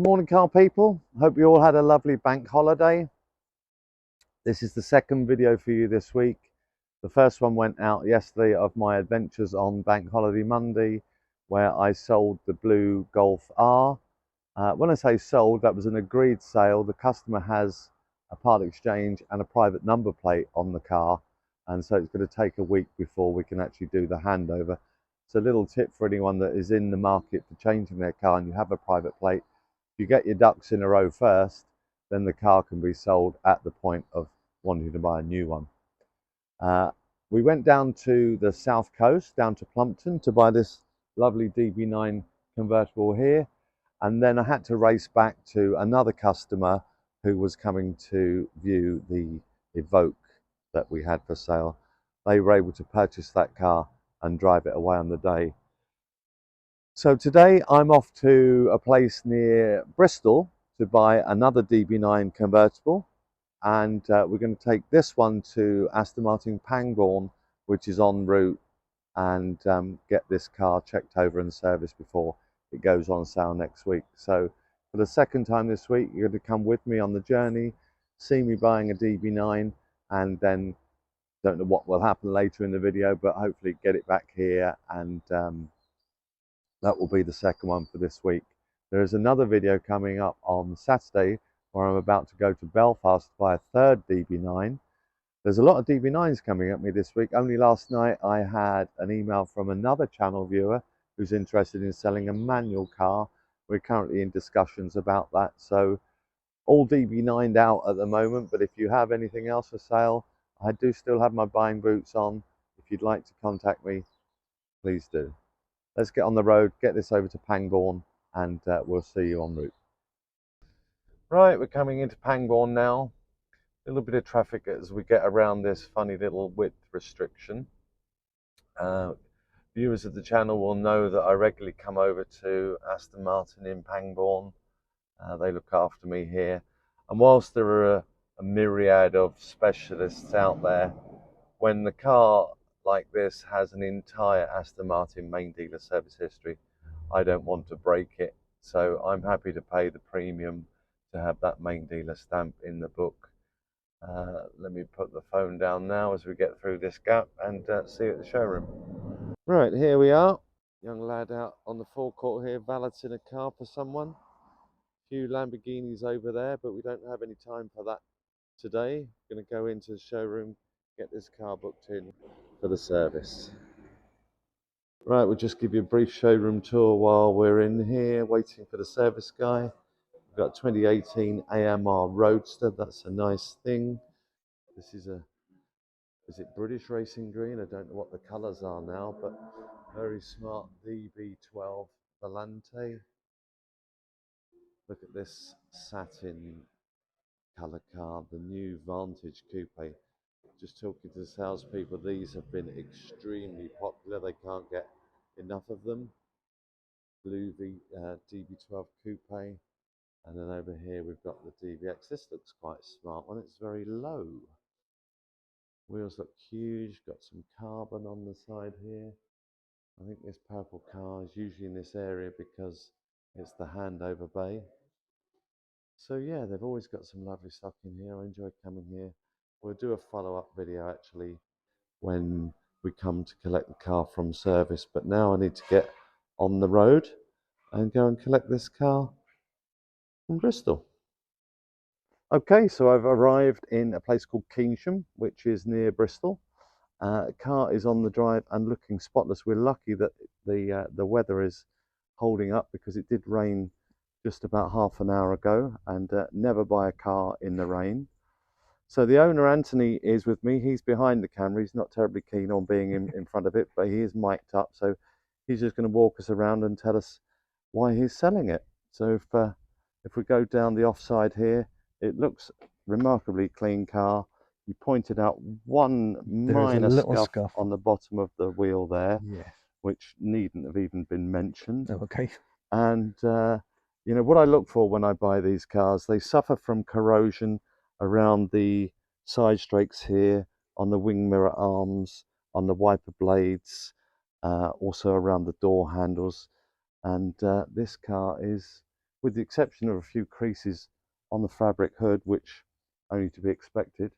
morning, car people. Hope you all had a lovely bank holiday. This is the second video for you this week. The first one went out yesterday of my adventures on Bank Holiday Monday, where I sold the blue Golf R. When I say sold, that was an agreed sale. The customer has a part exchange and a private number plate on the car, and so it's going to take a week before we can actually do the handover. So a little tip for anyone that is in the market for changing their car and you have a private plate: if you get your ducks in a row first, then the car can be sold at the point of wanting to buy a new one. We went down to the south coast, down to Plumpton, to buy this lovely DB9 convertible here, and then I had to race back to another customer who was coming to view the Evoque that we had for sale. They were able to purchase that car and drive it away on the day. So today I'm off to a place near Bristol to buy another DB9 convertible, and we're going to take this one to Aston Martin Pangbourne, which is en route, and get this car checked over and serviced before it goes on sale next week. So for the second time this week, you're going to come with me on the journey, see me buying a DB9, and then don't know what will happen later in the video, but hopefully get it back here, and that will be the second one for this week. There is another video coming up on Saturday where I'm about to go to Belfast to buy a third DB9. There's a lot of DB9s coming at me this week. Only last night I had an email from another channel viewer who's interested in selling a manual car. We're currently in discussions about that. So all DB9'd out at the moment, but if you have anything else for sale, I do still have my buying boots on. If you'd like to contact me, please do. Let's get on the road, get this over to Pangbourne, and we'll see you en route. Right, we're coming into Pangbourne now. A little bit of traffic as we get around this funny little width restriction. Viewers of the channel will know that I regularly come over to Aston Martin in Pangbourne. They look after me here. And whilst there are a myriad of specialists out there, when the car like this has an entire Aston Martin main dealer service history, I don't want to break it. So I'm happy to pay the premium to have that main dealer stamp in the book. Let me put the phone down now as we get through this gap and see you at the showroom. Right, here we are. Young lad out on the forecourt here, valeting a car for someone. A few Lamborghinis over there, but we don't have any time for that today. Going to go into the showroom, get this car booked in for the service. Right, we'll just give you a brief showroom tour while we're in here, waiting for the service guy. We've got 2018 AMR Roadster, that's a nice thing. This is it British Racing Green? I don't know what the colours are now, but very smart DB12 Volante. Look at this satin colour car, the new Vantage Coupe. Just talking to the salespeople, these have been extremely popular. They can't get enough of them. Blue DB12 Coupe. And then over here we've got the DBX. This looks quite a smart one. It's very low. Wheels look huge. Got some carbon on the side here. I think this purple car is usually in this area because it's the handover bay. So yeah, they've always got some lovely stuff in here. I enjoy coming here. We'll do a follow-up video actually when we come to collect the car from service, but now I need to get on the road and go and collect this car from Bristol. Okay, so I've arrived in a place called Keynsham, which is near Bristol. The car is on the drive and looking spotless. We're lucky that the weather is holding up because it did rain just about half an hour ago, and never buy a car in the rain. So the owner, Anthony, is with me. He's behind the camera. He's not terribly keen on being in front of it, but he is mic'd up. So he's just going to walk us around and tell us why he's selling it. So if we go down the offside here, it looks remarkably clean car. You pointed out one minor scuff on the bottom of the wheel there, yeah, which needn't have even been mentioned. Oh, okay. And you know what I look for when I buy these cars, they suffer from corrosion around the side strakes here, on the wing mirror arms, on the wiper blades, also around the door handles. And this car is with the exception of a few creases on the fabric hood, which only to be expected,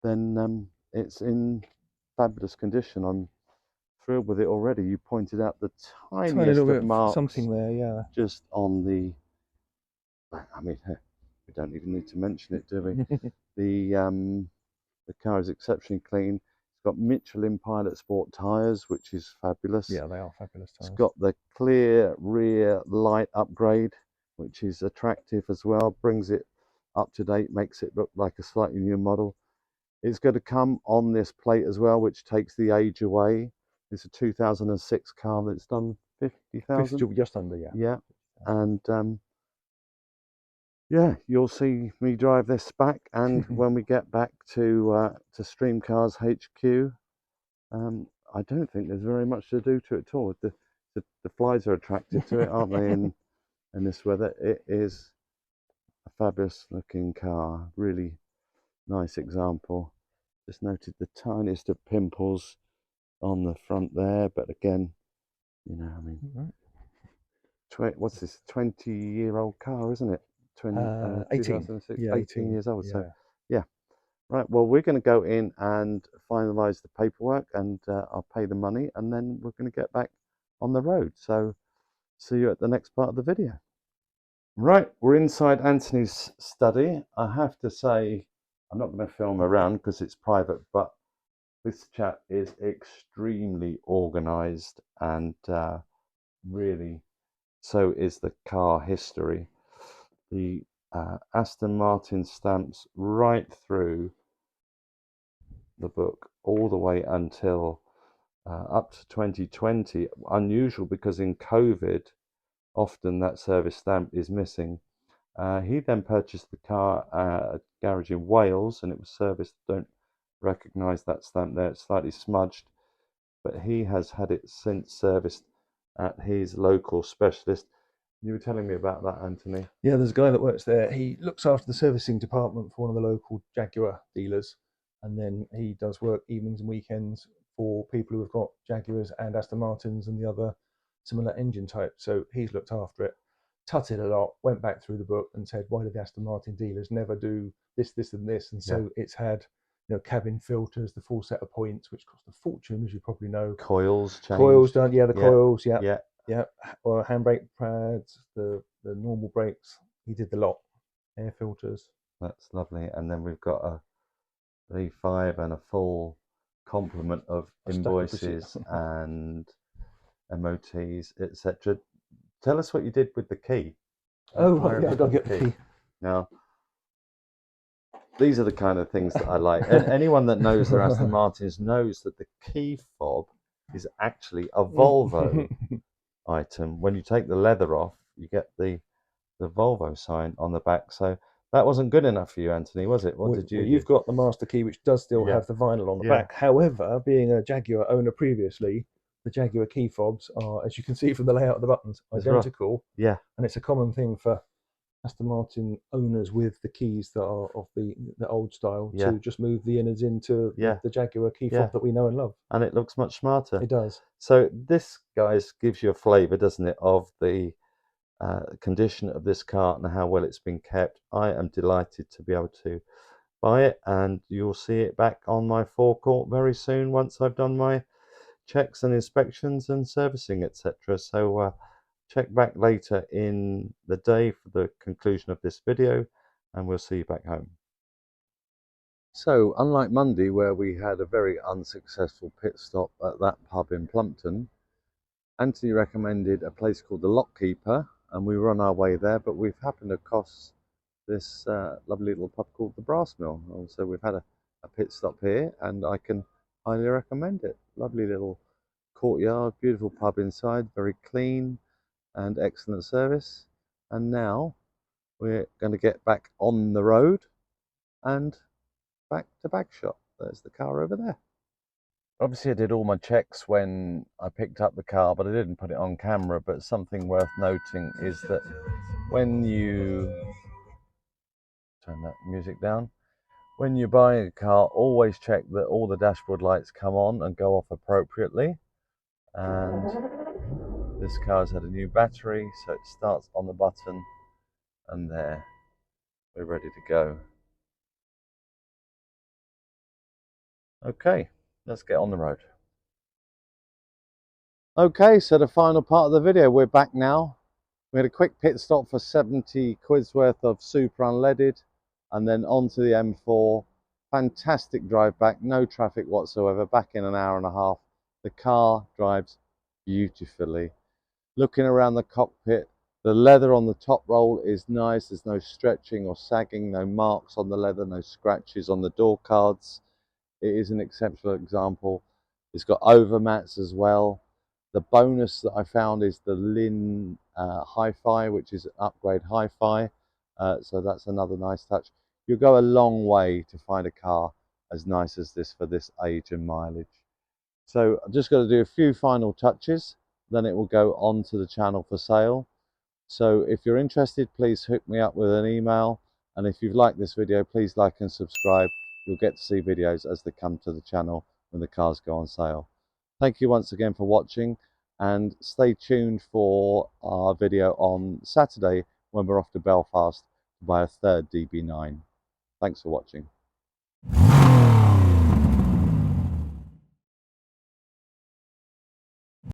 then it's in fabulous condition. I'm thrilled with it already. You pointed out the Tiny tiniest little bit of of marks something there, yeah. just on the, I mean, we don't even need to mention it, do we? The car is exceptionally clean. It's got Michelin Pilot Sport tyres, which is fabulous. Yeah, they are fabulous It's tyres. got the clear rear light upgrade, which is attractive as well, brings it up to date, makes it look like a slightly new model. It's going to come on this plate as well, which takes the age away. It's a 2006 car that's done 50,000. Just under, yeah. Yeah, and yeah, you'll see me drive this back, and when we get back to Stream Cars HQ, I don't think there's very much to do to it at all. The flies are attracted to it, aren't they? In this weather, it is a fabulous looking car. Really nice example. Just noted the tiniest of pimples on the front there, but again, you know, I mean, what's this? 20-year-old car, isn't it? 18. 2006, Yeah, 18 years old. Yeah. So, yeah. Right. Well, we're going to go in and finalise the paperwork, and I'll pay the money, and then we're going to get back on the road. So, see you at the next part of the video. Right, we're inside Anthony's study. I have to say, I'm not going to film around because it's private, but this chap is extremely organised, and really, so is the car history. The Aston Martin stamps right through the book all the way until up to 2020. Unusual because in COVID, often that service stamp is missing. He then purchased the car at a garage in Wales, and it was serviced. Don't recognise that stamp there, it's slightly smudged, but he has had it since serviced at his local specialist. You were telling me about that, Anthony. Yeah, there's a guy that works there. He looks after the servicing department for one of the local Jaguar dealers, and then he does work evenings and weekends for people who have got Jaguars and Aston Martins and the other similar engine types. So he's looked after it, tutted a lot, went back through the book and said, why did the Aston Martin dealers never do this, this, and this? And so it's had, you know, cabin filters, the full set of points, which cost a fortune, as you probably know. Coils changed. Coils done, yeah, the coils, yeah. Yeah. Yeah, or handbrake pads, the normal brakes. He did the lot. Air filters. That's lovely. And then we've got a V5 and a full complement of invoices and MOTs, etc. Tell us what you did with the key. Oh, right, yeah, I got the key. Now, these are the kind of things that I like. And anyone that knows their Aston Martins knows that the key fob is actually a Volvo item. When you take the leather off, you get the Volvo sign on the back. So that wasn't good enough for you, Anthony, was it? What did you do? You've got the master key, which does still have the vinyl on the back. However, being a Jaguar owner previously, the Jaguar key fobs are, as you can see from the layout of the buttons, identical. Yeah. And it's a common thing for Aston Martin owners with the keys that are of the old style to just move the innards into the Jaguar key fob that we know and love. And it looks much smarter. It does. So this, guys, gives you a flavour, doesn't it, of the condition of this car and how well it's been kept. I am delighted to be able to buy it, and you'll see it back on my forecourt very soon once I've done my checks and inspections and servicing, etc. So check back later in the day for the conclusion of this video, and we'll see you back home. So, unlike Monday, where we had a very unsuccessful pit stop at that pub in Plumpton, Anthony recommended a place called the Lockkeeper, and we were on our way there, but we've happened across this lovely little pub called the Brass Mill. And so we've had a pit stop here, and I can highly recommend it. Lovely little courtyard, beautiful pub inside, very clean and excellent service. And now we're going to get back on the road and back to Bagshot. There's the car over there. Obviously I did all my checks when I picked up the car, but I didn't put it on camera. But something worth noting is that when you turn that music down, when you're buying a car, always check that all the dashboard lights come on and go off appropriately. And this car's had a new battery, so it starts on the button and there. We're ready to go. Okay, let's get on the road. Okay, so the final part of the video, we're back now. We had a quick pit stop for 70 quid's worth of super unleaded, and then onto the M4. Fantastic drive back, no traffic whatsoever, back in an hour and a half. The car drives beautifully. Looking around the cockpit, the leather on the top roll is nice. There's no stretching or sagging, no marks on the leather, no scratches on the door cards. It is an exceptional example. It's got overmats as well. The bonus that I found is the Lin Hi-Fi, which is an upgrade Hi-Fi. So that's another nice touch. You'll go a long way to find a car as nice as this for this age and mileage. So I'm just going to do a few final touches, then it will go onto the channel for sale. So if you're interested, please hook me up with an email. And if you've liked this video, please like and subscribe. You'll get to see videos as they come to the channel when the cars go on sale. Thank you once again for watching, and stay tuned for our video on Saturday when we're off to Belfast to buy a third DB9. Thanks for watching.